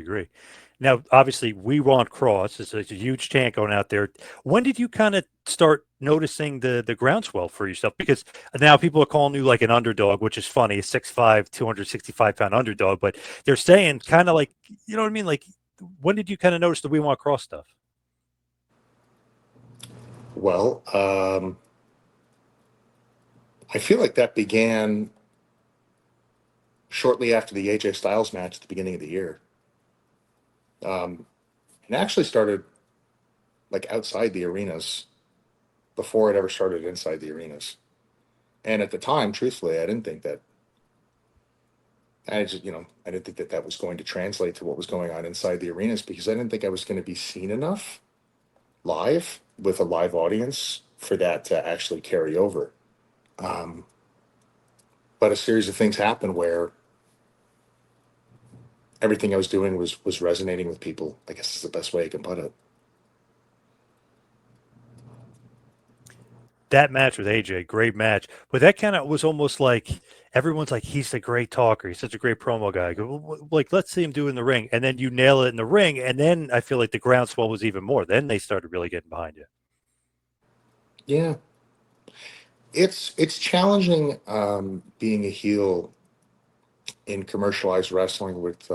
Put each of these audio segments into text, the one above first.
agree. Now, obviously, we want Kross. It's a huge chant going out there. When did you kind of start noticing the groundswell for yourself? Because now people are calling you like an underdog, which is funny, a 6'5", 265-pound underdog. But they're saying kind of like, you know what I mean? Like, when did you kind of notice the we want Kross stuff? Well, I feel like that began shortly after the AJ Styles match at the beginning of the year. And actually started like outside the arenas before it ever started inside the arenas. And at the time, truthfully, I didn't think that. I just, I didn't think that that was going to translate to what was going on inside the arenas because I didn't think I was going to be seen enough live with a live audience for that to actually carry over. Um, but a series of things happened where everything I was doing was resonating with people. I guess is the best way I can put it. That match with AJ, great match. But that kind of was almost like everyone's like, he's a great talker. He's such a great promo guy. I go, "Well, like, let's see him do it in the ring. And then you nail it in the ring. And then I feel like the groundswell was even more. Then they started really getting behind you. Yeah, it's challenging being a heel in commercialized wrestling with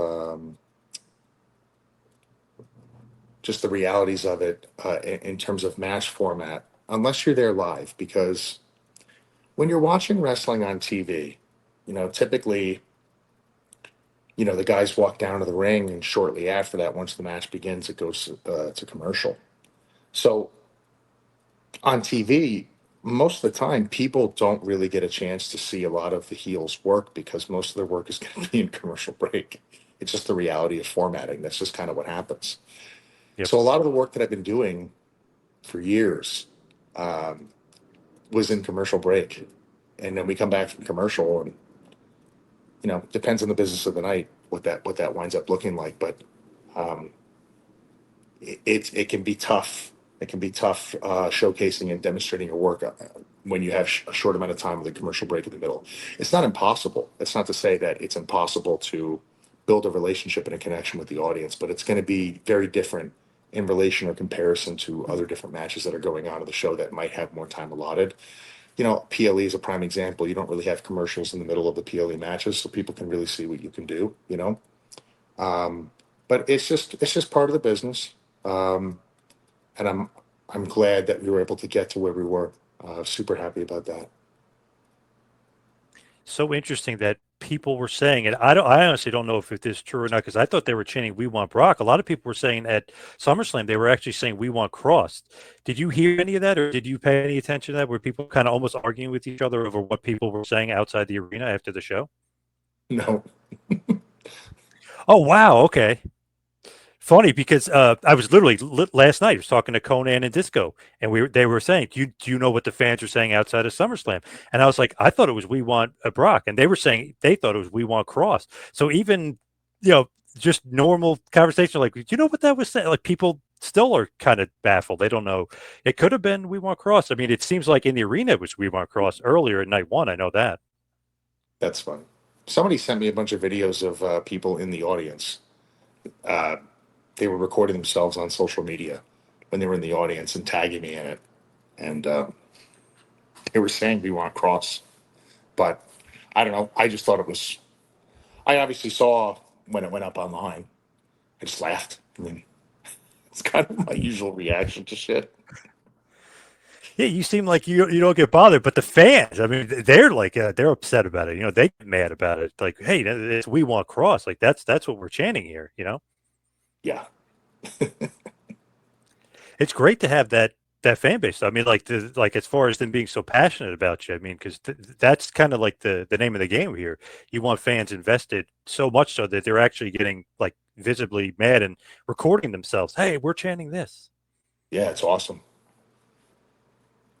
just the realities of it in terms of match format, unless you're there live. Because when you're watching wrestling on TV, typically, the guys walk down to the ring, and shortly after that, once the match begins, it goes to commercial. So on TV, most of the time, people don't really get a chance to see a lot of the heels work because most of their work is going to be in commercial break. It's just the reality of formatting. That's just kind of what happens. Yep. So a lot of the work that I've been doing for years um, was in commercial break, and then we come back from commercial, and depends on the business of the night what that winds up looking like. But um, it can be tough. It can be tough showcasing and demonstrating your work when you have a short amount of time with a commercial break in the middle. It's not impossible. It's not to say that it's impossible to build a relationship and a connection with the audience, but it's going to be very different in relation or comparison to other different matches that are going on in the show that might have more time allotted. PLE is a prime example. You don't really have commercials in the middle of the PLE matches, so people can really see what you can do. Um, but it's just part of the business. Um, and I'm glad that we were able to get to where we were. Super happy about that. So interesting that people were saying it. I honestly don't know if it is true or not because I thought they were chanting "We want Brock." A lot of people were saying at SummerSlam they were actually saying "We want Kross." Did you hear any of that, or did you pay any attention to that? Were people kind of almost arguing with each other over what people were saying outside the arena after the show? No, Oh wow, okay. Funny because I was literally last night. I was talking to Conan and Disco, and they were saying, "Do you know what the fans are saying outside of SummerSlam?" And I was like, "I thought it was We Want a Brock," and they were saying they thought it was We Want Kross. So even you know, just normal conversation, like, "Do you know what that was saying?" Like people still are kind of baffled. They don't know. It could have been We Want Kross. I mean, it seems like in the arena it was We Want Kross earlier in night one. I know that. that's fun. Somebody sent me a bunch of videos of people in the audience. Uh, they were recording themselves on social media when they were in the audience and tagging me in it. And they were saying we want Cross, but I don't know. I just thought it was. I obviously saw when it went up online. I just laughed. I mean, it's kind of my usual reaction to shit. Yeah, you seem like you don't get bothered, but the fans, I mean, they're like they're upset about it. They get mad about it. Like, hey, it's We Want Kross. Like that's what we're chanting here. Yeah, It's great to have that fan base. I mean, like as far as them being so passionate about you. I mean, because that's kind of like the name of the game here. You want fans invested so much so that they're actually getting like visibly mad and recording themselves. Hey, we're chanting this. yeah, it's awesome.